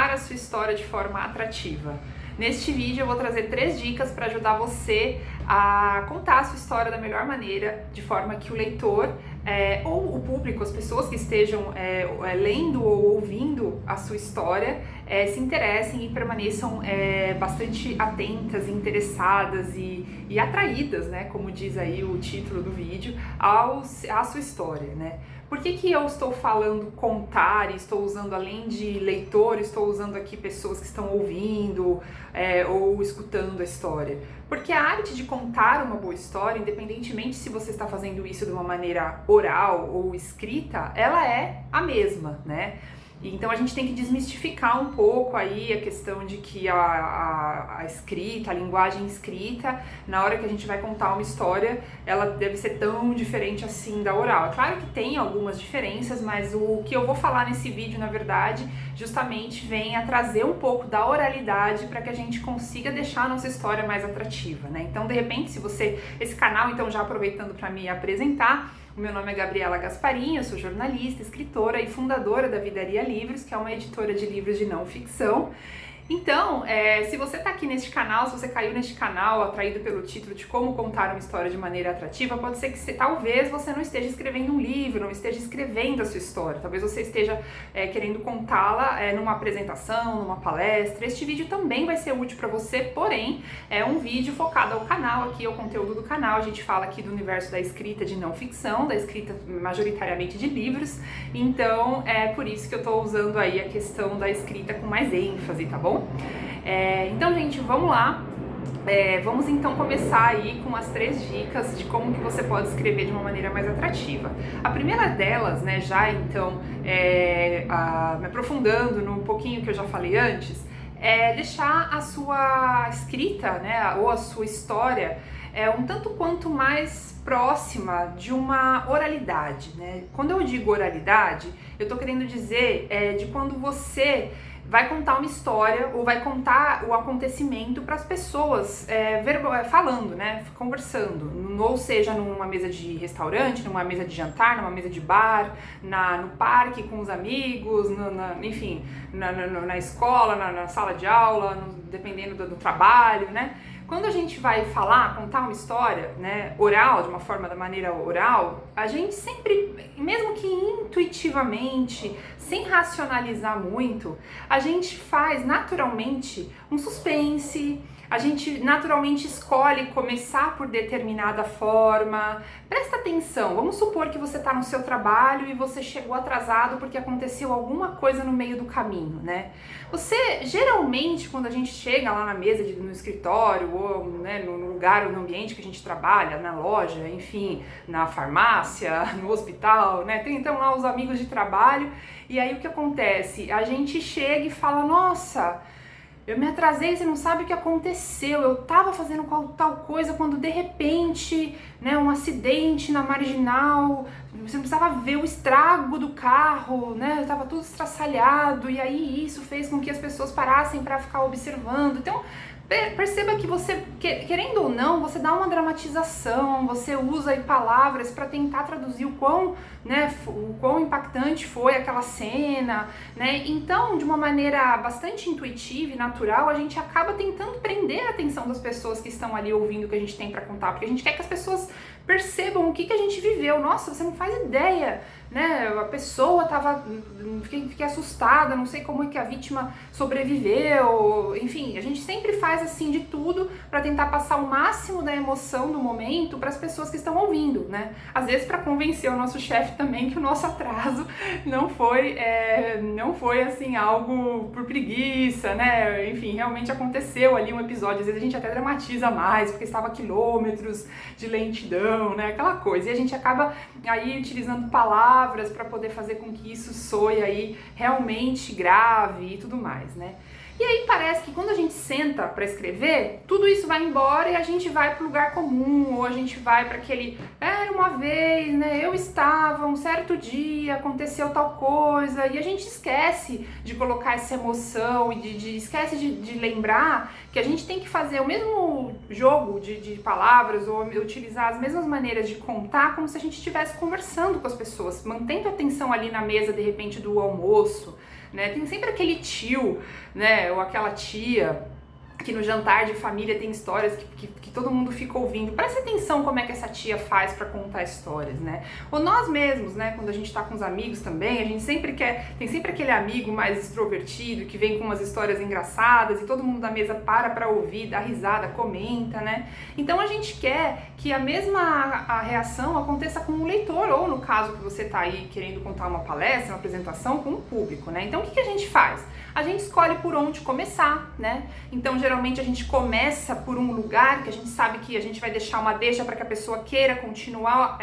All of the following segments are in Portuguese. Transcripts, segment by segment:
contar a sua história de forma atrativa. Neste vídeo eu vou trazer 3 dicas para ajudar você a contar a sua história da melhor maneira, de forma que o leitor ou o público, as pessoas que estejam lendo ou ouvindo a sua história se interessem e permaneçam bastante atentas, interessadas e atraídas, né, como diz aí o título do vídeo, à sua história, né? Por que eu estou falando contar e estou usando, além de leitor, estou usando aqui pessoas que estão ouvindo ou escutando a história? Porque a arte de contar uma boa história, independentemente se você está fazendo isso de uma maneira oral ou escrita, ela é a mesma, né? Então a gente tem que desmistificar um pouco aí a questão de que a escrita, a linguagem escrita, na hora que a gente vai contar uma história, ela deve ser tão diferente assim da oral. É claro que tem algumas diferenças, mas o que eu vou falar nesse vídeo, na verdade, justamente vem a trazer um pouco da oralidade para que a gente consiga deixar a nossa história mais atrativa, né? Então, de repente, esse canal, então, já aproveitando para me apresentar, o meu nome é Gabriela Gasparim, eu sou jornalista, escritora e fundadora da Vidaria Livros, que é uma editora de livros de não ficção. Então, se você está aqui neste canal, se você caiu neste canal atraído pelo título de como contar uma história de maneira atrativa, pode ser que talvez você não esteja escrevendo um livro, não esteja escrevendo a sua história, talvez você esteja querendo contá-la numa apresentação, numa palestra. Este vídeo também vai ser útil para você, porém é um vídeo focado ao canal, aqui ao conteúdo do canal. A gente fala aqui do universo da escrita de não ficção, da escrita majoritariamente de livros, então é por isso que eu estou usando aí a questão da escrita com mais ênfase, tá bom? Então, gente, vamos lá. Vamos então começar aí com as 3 dicas de como que você pode escrever de uma maneira mais atrativa. A primeira delas, né, já então me aprofundando no pouquinho que eu já falei antes, é deixar a sua escrita, né, ou a sua história um tanto quanto mais próxima de uma oralidade, né? Quando eu digo oralidade, eu tô querendo dizer de quando você vai contar uma história ou vai contar o acontecimento para as pessoas falando, né, conversando, ou seja, numa mesa de restaurante, numa mesa de jantar, numa mesa de bar, no parque com os amigos, enfim, na escola, na sala de aula, dependendo do trabalho, né? Quando a gente vai contar uma história, né, oral, de uma forma da maneira oral, a gente sempre, mesmo que intuitivamente, sem racionalizar muito, a gente faz naturalmente um suspense, a gente naturalmente escolhe começar por determinada forma. Presta atenção, vamos supor que você está no seu trabalho e você chegou atrasado porque aconteceu alguma coisa no meio do caminho, né? Você, geralmente, quando a gente chega lá na mesa, no escritório, ou né, no lugar, ou no ambiente que a gente trabalha, na loja, enfim, na farmácia, no hospital, né? Tem então lá os amigos de trabalho, e aí o que acontece? A gente chega e fala, nossa, eu me atrasei, você não sabe o que aconteceu, eu tava fazendo tal coisa quando de repente, né, um acidente na marginal, você não precisava ver o estrago do carro, né, tava tudo estraçalhado, e aí isso fez com que as pessoas parassem para ficar observando. Então, perceba que você, querendo ou não, você dá uma dramatização, você usa aí palavras para tentar traduzir o quão impactante foi aquela cena, né? Então, de uma maneira bastante intuitiva e natural, a gente acaba tentando prender a atenção das pessoas que estão ali ouvindo o que a gente tem para contar, porque a gente quer que as pessoas percebam o que a gente viveu. Nossa, você não faz ideia, né? A pessoa fiquei assustada, não sei como é que a vítima sobreviveu. Enfim, a gente sempre faz assim de tudo para tentar passar o máximo da emoção do momento para as pessoas que estão ouvindo, né? Às vezes para convencer o nosso chefe também que o nosso atraso não foi assim algo por preguiça, né? Enfim, realmente aconteceu ali um episódio. Às vezes a gente até dramatiza mais porque estava a quilômetros de lentidão, né? Aquela coisa. E a gente acaba aí utilizando palavras para poder fazer com que isso soe aí realmente grave e tudo mais, né? E aí parece que quando a gente senta para escrever, tudo isso vai embora e a gente vai para o lugar comum, ou a gente vai para aquele, era uma vez, né, eu estava, um certo dia, aconteceu tal coisa, e a gente esquece de colocar essa emoção e esquece de lembrar que a gente tem que fazer o mesmo jogo de palavras ou utilizar as mesmas maneiras de contar como se a gente estivesse conversando com as pessoas, mantendo a atenção ali na mesa, de repente, do almoço, né? Tem sempre aquele tio, né, ou aquela tia que no jantar de família tem histórias que todo mundo fica ouvindo. Presta atenção como é que essa tia faz para contar histórias, né? Ou nós mesmos, né, quando a gente tá com os amigos também, a gente sempre tem sempre aquele amigo mais extrovertido que vem com umas histórias engraçadas e todo mundo da mesa para ouvir, dá risada, comenta, né? Então a gente quer que a mesma reação aconteça com o leitor, ou no caso que você tá aí querendo contar uma palestra, uma apresentação com o público, né? Então o que a gente faz? A gente escolhe por onde começar, né? Então, geralmente a gente começa por um lugar que a gente sabe que a gente vai deixar uma deixa para que a pessoa queira continuar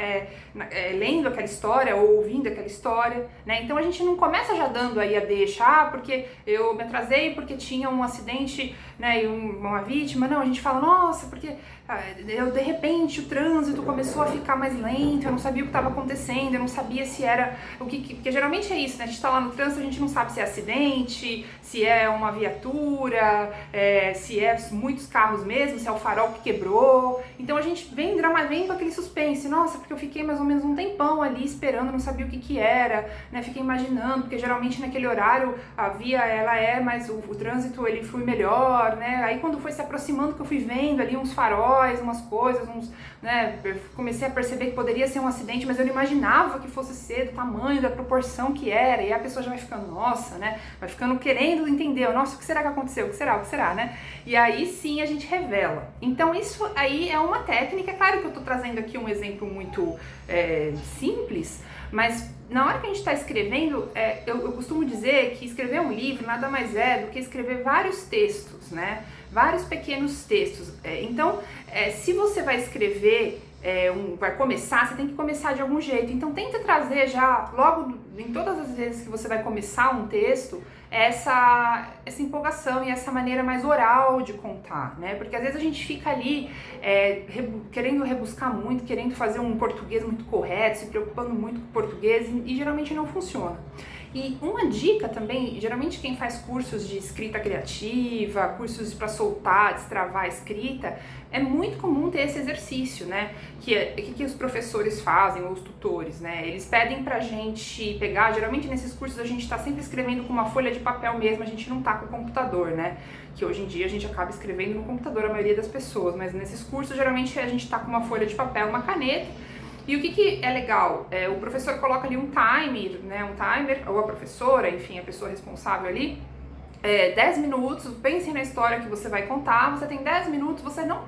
lendo aquela história ou ouvindo aquela história, né? Então a gente não começa já dando aí a deixa, porque eu me atrasei porque tinha um acidente, né, e uma vítima. Não, a gente fala, nossa, porque de repente o trânsito começou a ficar mais lento, eu não sabia o que estava acontecendo, eu não sabia se era porque geralmente é isso, né? A gente tá lá no trânsito, a gente não sabe se é acidente, se é uma viatura, se é muitos carros mesmo, se é o farol que quebrou. Então a gente vem com aquele suspense, nossa, porque eu fiquei mais ou menos um tempão ali esperando, não sabia o que era, né? Fiquei imaginando, porque geralmente naquele horário a via mas o trânsito ele flui melhor, né? Aí quando foi se aproximando que eu fui vendo ali uns faróis, umas coisas, né? Eu comecei a perceber que poderia ser um acidente, mas eu não imaginava que fosse ser do tamanho, da proporção que era. E aí a pessoa já vai ficando, nossa, né? Vai ficando querendo entender, nossa, o que será que aconteceu? O que será, né? E aí sim a gente revela. Então isso aí é uma técnica. É claro que eu tô trazendo aqui um exemplo muito simples, mas na hora que a gente está escrevendo, eu costumo dizer que escrever um livro nada mais é do que escrever vários textos, né? Vários pequenos textos. Então, se você vai escrever, vai começar, você tem que começar de algum jeito. Então, tenta trazer já, logo em todas as vezes que você vai começar um texto, essa empolgação e essa maneira mais oral de contar, né? Porque às vezes a gente fica ali querendo rebuscar muito, querendo fazer um português muito correto, se preocupando muito com o português e geralmente não funciona. E uma dica também, geralmente quem faz cursos de escrita criativa, cursos para soltar, destravar a escrita, é muito comum ter esse exercício, né? Que os professores fazem, ou os tutores, né? Eles pedem pra gente pegar, geralmente nesses cursos a gente tá sempre escrevendo com uma folha de papel mesmo, a gente não tá com o computador, né? Que hoje em dia a gente acaba escrevendo no computador, a maioria das pessoas, mas nesses cursos geralmente a gente tá com uma folha de papel, uma caneta. E o que é legal? O professor coloca ali um timer, né? Um timer, ou a professora, enfim, a pessoa responsável ali, 10 minutos, pense na história que você vai contar, você tem 10 minutos, você não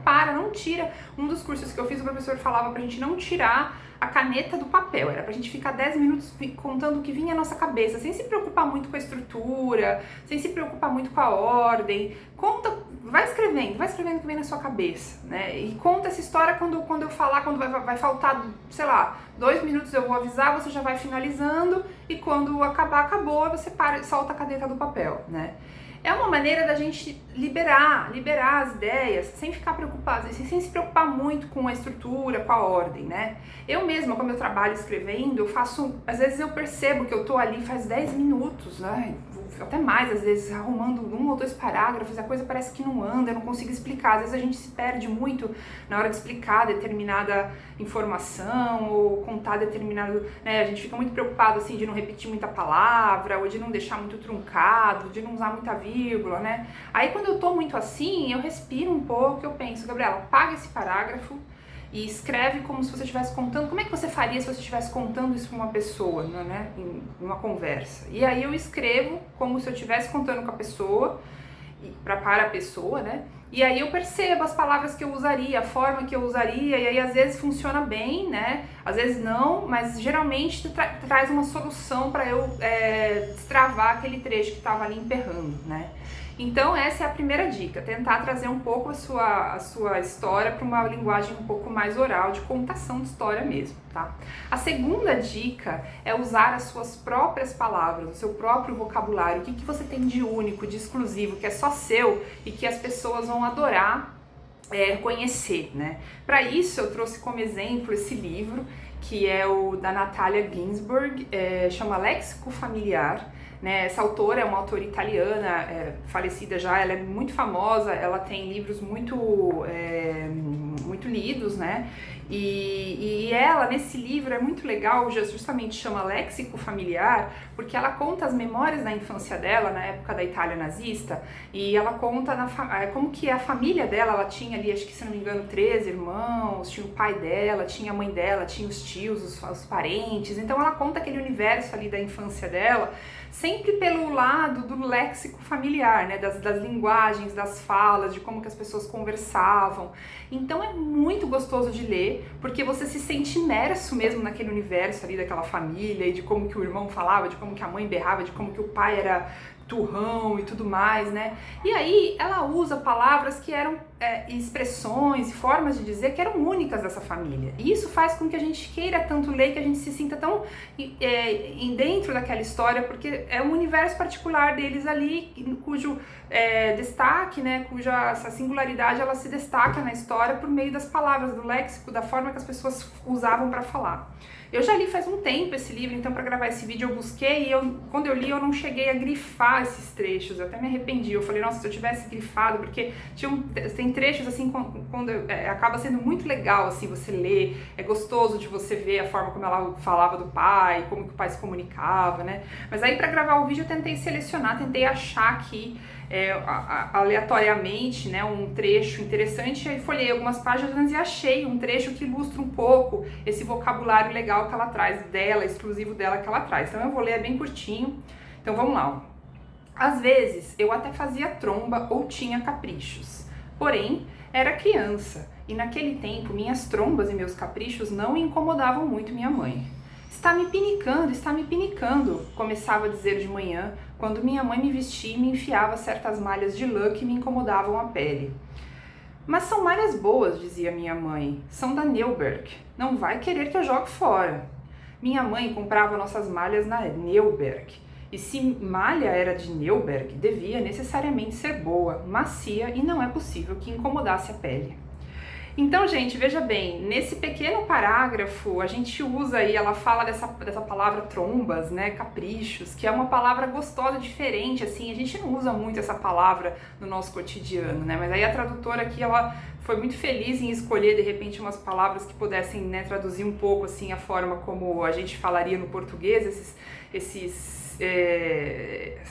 tira. Um dos cursos que eu fiz, o professor falava pra gente não tirar a caneta do papel, era pra gente ficar 10 minutos contando o que vinha à nossa cabeça, sem se preocupar muito com a estrutura, sem se preocupar muito com a ordem. Vai escrevendo o que vem na sua cabeça, né? E conta essa história quando eu falar, quando vai faltar, sei lá, 2 minutos eu vou avisar, você já vai finalizando e quando acabar, acabou, você para e solta a caneta do papel, né? É uma maneira da gente liberar as ideias sem ficar preocupado, sem se preocupar muito com a estrutura, com a ordem, né? Eu mesma, como eu trabalho escrevendo, às vezes eu percebo que eu tô ali faz 10 minutos, né? Até mais, às vezes, arrumando 1 ou 2 parágrafos, a coisa parece que não anda, eu não consigo explicar. Às vezes a gente se perde muito na hora de explicar determinada informação ou contar determinado, né? A gente fica muito preocupado, assim, de não repetir muita palavra ou de não deixar muito truncado, de não usar muita vírgula, né? Aí quando eu tô muito assim, eu respiro um pouco, eu penso, Gabriela, apaga esse parágrafo e escreve como se você estivesse contando. Como é que você faria se você estivesse contando isso para uma pessoa, né? Em uma conversa? E aí eu escrevo como se eu estivesse contando com a pessoa, para a pessoa, né? E aí eu percebo as palavras que eu usaria, a forma que eu usaria, e aí às vezes funciona bem, né? Às vezes não, mas geralmente traz uma solução para eu destravar aquele trecho que estava ali emperrando, né? Então essa é a primeira dica, tentar trazer um pouco a sua história para uma linguagem um pouco mais oral, de contação de história mesmo, tá? A segunda dica é usar as suas próprias palavras, o seu próprio vocabulário, o que você tem de único, de exclusivo, que é só seu e que as pessoas vão adorar conhecer, né? Para isso eu trouxe como exemplo esse livro, que é o da Natalia Ginzburg, chama Léxico Familiar. Né, essa autora é uma autora italiana, falecida já, ela é muito famosa, ela tem livros muito muito lidos, né? E ela, nesse livro, é muito legal, justamente chama Léxico Familiar, porque ela conta as memórias da infância dela, na época da Itália nazista, e ela conta como que a família dela, ela tinha ali, acho que se não me engano, 13 irmãos, tinha o pai dela, tinha a mãe dela, tinha os tios, os parentes, então ela conta aquele universo ali da infância dela, sempre pelo lado do léxico familiar, né, das linguagens, das falas, de como que as pessoas conversavam. Então é muito gostoso de ler, porque você se sente imerso mesmo naquele universo ali daquela família, e de como que o irmão falava, de como que a mãe berrava, de como que o pai era turrão e tudo mais, né? E aí ela usa palavras que eram expressões e formas de dizer que eram únicas dessa família. E isso faz com que a gente queira tanto ler, que a gente se sinta tão dentro daquela história, porque é um universo particular deles ali, cujo destaque, né, cuja essa singularidade, ela se destaca na história por meio das palavras, do léxico, da forma que as pessoas usavam para falar. Eu já li faz um tempo esse livro, então para gravar esse vídeo eu busquei e quando eu li eu não cheguei a grifar esses trechos, eu até me arrependi, eu falei, nossa, se eu tivesse grifado, porque tem trechos assim, quando acaba sendo muito legal assim você ler, é gostoso de você ver a forma como ela falava do pai, como que o pai se comunicava, né? Mas aí para gravar o vídeo eu tentei selecionar, tentei achar aqui aleatoriamente, né, um trecho interessante, aí folhei algumas páginas e achei um trecho que ilustra um pouco esse vocabulário legal que ela traz, exclusivo dela que ela traz. Então eu vou ler, é bem curtinho, então vamos lá. Às vezes eu até fazia tromba ou tinha caprichos, porém era criança e naquele tempo minhas trombas e meus caprichos não incomodavam muito minha mãe. Está me pinicando, começava a dizer de manhã, quando minha mãe me vestia e me enfiava certas malhas de lã que me incomodavam a pele. Mas são malhas boas, dizia minha mãe, são da Neuberg, não vai querer que eu jogue fora. Minha mãe comprava nossas malhas na Neuberg, e se malha era de Neuberg, devia necessariamente ser boa, macia e não é possível que incomodasse a pele. Então, gente, veja bem, nesse pequeno parágrafo, a gente usa aí, ela fala dessa palavra trombas, né, caprichos, que é uma palavra gostosa, diferente, assim, a gente não usa muito essa palavra no nosso cotidiano, né, mas aí a tradutora aqui, ela foi muito feliz em escolher, de repente, umas palavras que pudessem, né, traduzir um pouco, assim, a forma como a gente falaria no português, essas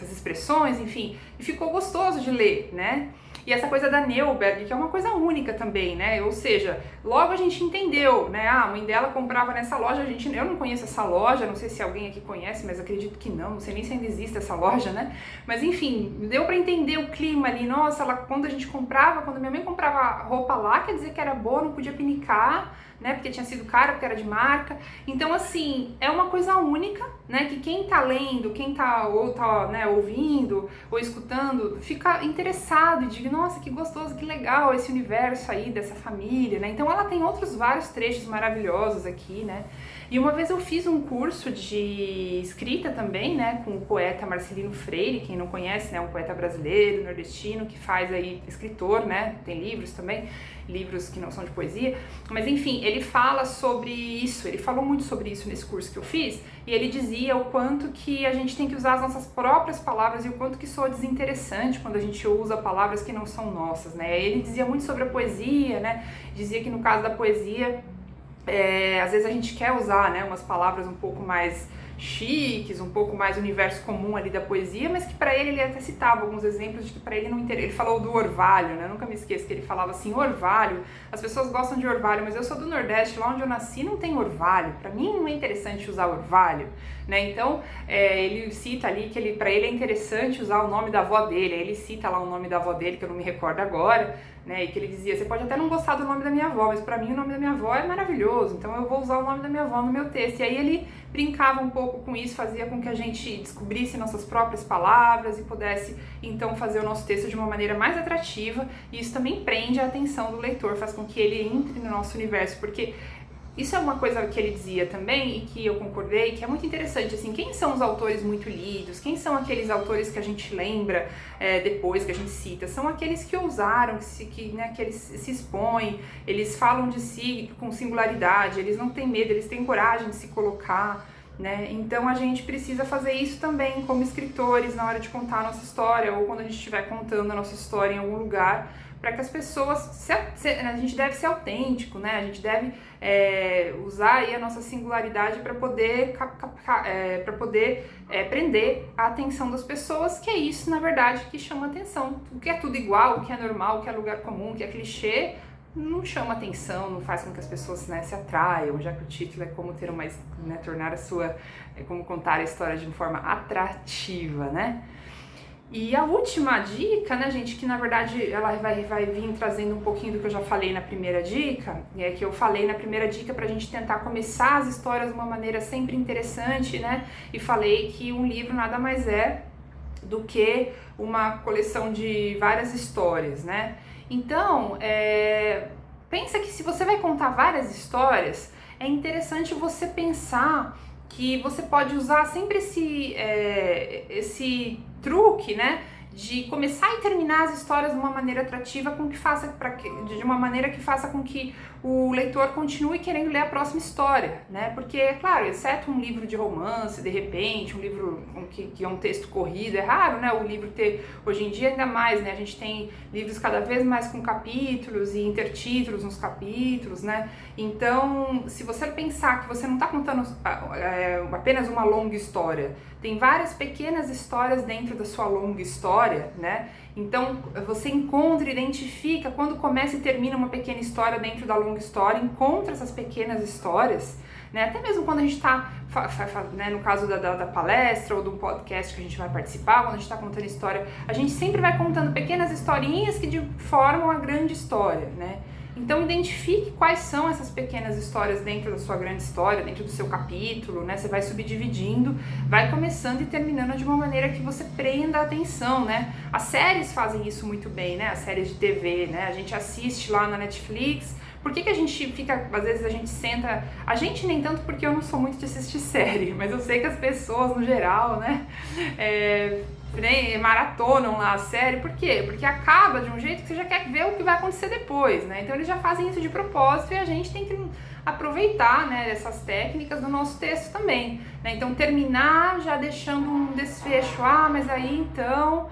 expressões, enfim, e ficou gostoso de ler, né? E essa coisa da Neuberg, que é uma coisa única também, né? Ou seja, logo a gente entendeu, né? A mãe dela comprava nessa loja, eu não conheço essa loja, não sei se alguém aqui conhece, mas acredito que não sei nem se ainda existe essa loja, né? Mas enfim, deu pra entender o clima ali, nossa, quando minha mãe comprava roupa lá, quer dizer que era boa, não podia pinicar, né, porque tinha sido cara, porque era de marca. Então, assim, é uma coisa única, né, que quem tá lendo, quem tá né, ouvindo ou escutando, fica interessado e diz, nossa, que gostoso, que legal esse universo aí dessa família, né. Então ela tem outros vários trechos maravilhosos aqui, né. E uma vez eu fiz um curso de escrita também, né, com o poeta Marcelino Freire, quem não conhece, né, um poeta brasileiro, nordestino, que faz aí, escritor, né, tem livros também, livros que não são de poesia, mas enfim, ele fala sobre isso, ele falou muito sobre isso nesse curso que eu fiz, e ele dizia o quanto que a gente tem que usar as nossas próprias palavras e o quanto que soa desinteressante quando a gente usa palavras que não são nossas, né, ele dizia muito sobre a poesia, né, dizia que no caso da poesia, às vezes a gente quer usar, né, umas palavras um pouco mais chiques, um pouco mais universo comum ali da poesia, mas que para ele até citava alguns exemplos de que para ele não interessa. Ele falou do orvalho, né? Eu nunca me esqueço que ele falava assim, orvalho, as pessoas gostam de orvalho, mas eu sou do Nordeste, lá onde eu nasci não tem orvalho, para mim não é interessante usar orvalho, né? Então, ele cita ali que para ele é interessante usar o nome da avó dele, aí ele cita lá o nome da avó dele, que eu não me recordo agora, né, e que ele dizia, você pode até não gostar do nome da minha avó, mas pra mim o nome da minha avó é maravilhoso, então eu vou usar o nome da minha avó no meu texto. E aí ele brincava um pouco com isso, fazia com que a gente descobrisse nossas próprias palavras e pudesse então fazer o nosso texto de uma maneira mais atrativa, e isso também prende a atenção do leitor, faz com que ele entre no nosso universo, porque isso é uma coisa que ele dizia também e que eu concordei, que é muito interessante, assim, quem são os autores muito lidos, quem são aqueles autores que a gente lembra depois, que a gente cita, são aqueles que ousaram, que eles se expõem, eles falam de si com singularidade, eles não têm medo, eles têm coragem de se colocar, né? Então a gente precisa fazer isso também como escritores na hora de contar a nossa história ou quando a gente estiver contando a nossa história em algum lugar, para que as pessoas, a gente deve ser autêntico, né? A gente deve usar aí a nossa singularidade para poder, prender a atenção das pessoas, que é isso, na verdade, que chama atenção. O que é tudo igual, o que é normal, o que é lugar comum, o que é clichê, não chama atenção, não faz com que as pessoas, né, se atraiam, já que o título é como ter uma, né, tornar a sua, como contar a história de uma forma atrativa, né? E a última dica, né, gente, que na verdade ela vai vir trazendo um pouquinho do que eu já falei na primeira dica, que eu falei na primeira dica pra gente tentar começar as histórias de uma maneira sempre interessante, né? E falei que um livro nada mais é do que uma coleção de várias histórias, né? Então, pensa que se você vai contar várias histórias, é interessante você pensar que você pode usar sempre esse truque, né, de começar e terminar as histórias de uma maneira atrativa, de uma maneira que faça com que o leitor continue querendo ler a próxima história, né? Porque, claro, exceto um livro de romance, de repente, um livro que é um texto corrido, é raro, né, o livro ter, hoje em dia ainda mais, né, a gente tem livros cada vez mais com capítulos e intertítulos nos capítulos, né? Então, se você pensar que você não está contando apenas uma longa história, tem várias pequenas histórias dentro da sua longa história, né? Então, você encontra, identifica quando começa e termina uma pequena história dentro da longa história, encontra essas pequenas histórias, né? Até mesmo quando a gente está, né, no caso da palestra ou do podcast que a gente vai participar, quando a gente está contando história, a gente sempre vai contando pequenas historinhas que formam a grande história, né? Então identifique quais são essas pequenas histórias dentro da sua grande história, dentro do seu capítulo, né? Você vai subdividindo, vai começando e terminando de uma maneira que você prenda a atenção, né? As séries fazem isso muito bem, né? As séries de TV, né? A gente assiste lá na Netflix. Por que a gente fica, às vezes a gente senta, a gente nem tanto porque eu não sou muito de assistir série, mas eu sei que as pessoas no geral, né, maratonam lá a série. Por quê? Porque acaba de um jeito que você já quer ver o que vai acontecer depois, né? Então eles já fazem isso de propósito e a gente tem que aproveitar, né, essas técnicas do nosso texto também, né? Então terminar já deixando um desfecho, mas aí então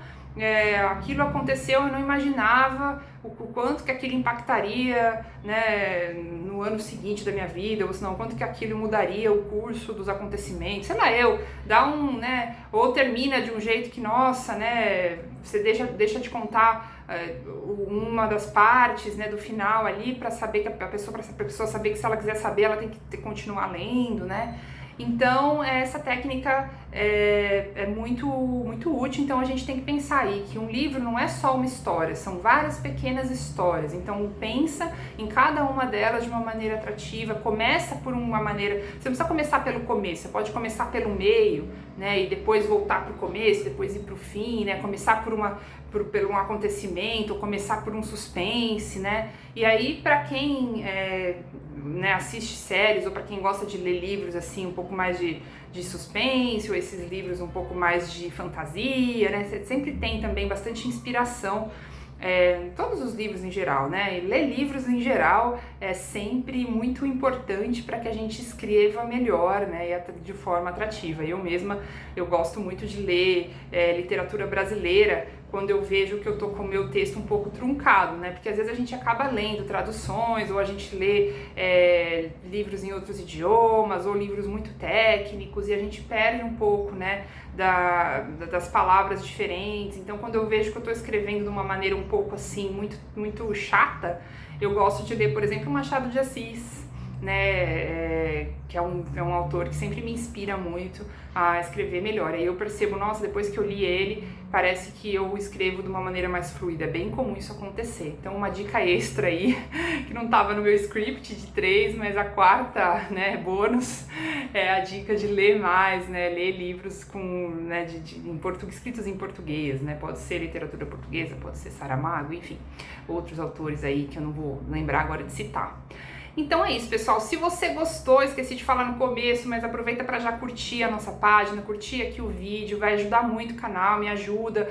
aquilo aconteceu, eu não imaginava o quanto que aquilo impactaria, né, no ano seguinte da minha vida, ou senão o quanto que aquilo mudaria o curso dos acontecimentos, sei lá, né, ou termina de um jeito que, nossa, né, você deixa de contar uma das partes, né, do final ali, para saber que pra pessoa saber que se ela quiser saber, ela tem que continuar lendo, né? Então, essa técnica é muito, muito útil. Então, a gente tem que pensar aí que um livro não é só uma história, são várias pequenas histórias. Então, pensa em cada uma delas de uma maneira atrativa, começa por uma maneira... Você não precisa começar pelo começo, você pode começar pelo meio, né, e depois voltar para o começo, depois ir para o fim, né, começar por um acontecimento, ou começar por um suspense, né? E aí, para quem né, assiste séries, ou para quem gosta de ler livros assim, um pouco mais de suspense, ou esses livros um pouco mais de fantasia, né? Você sempre tem também bastante inspiração, todos os livros em geral, né? E ler livros em geral é sempre muito importante para que a gente escreva melhor, né? E de forma atrativa. Eu mesma, eu gosto muito de ler literatura brasileira, quando eu vejo que eu tô com o meu texto um pouco truncado, né? Porque às vezes a gente acaba lendo traduções, ou a gente lê livros em outros idiomas, ou livros muito técnicos, e a gente perde um pouco, né, das palavras diferentes. Então, quando eu vejo que eu tô escrevendo de uma maneira um pouco assim, muito, muito chata, eu gosto de ler, por exemplo, Machado de Assis, né, que é um autor que sempre me inspira muito a escrever melhor. Aí eu percebo, nossa, depois que eu li ele, parece que eu escrevo de uma maneira mais fluida. É bem comum isso acontecer. Então, uma dica extra aí, que não estava no meu script de 3, mas a quarta, né, bônus, é a dica de ler mais, né, ler livros com, né, escritos em português, né, pode ser literatura portuguesa, pode ser Saramago, enfim, outros autores aí que eu não vou lembrar agora de citar. Então é isso, pessoal. Se você gostou, esqueci de falar no começo, mas aproveita para já curtir a nossa página, curtir aqui o vídeo, vai ajudar muito o canal, me ajuda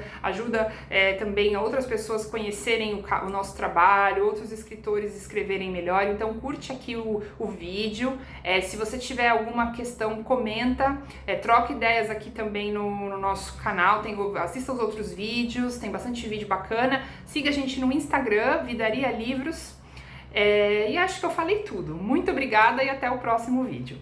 também outras pessoas conhecerem o nosso trabalho, outros escritores escreverem melhor. Então curte aqui o vídeo. Se você tiver alguma questão, comenta, troca ideias aqui também no nosso canal, assista os outros vídeos, tem bastante vídeo bacana. Siga a gente no Instagram, Vidaria Livros. E acho que eu falei tudo. Muito obrigada e até o próximo vídeo.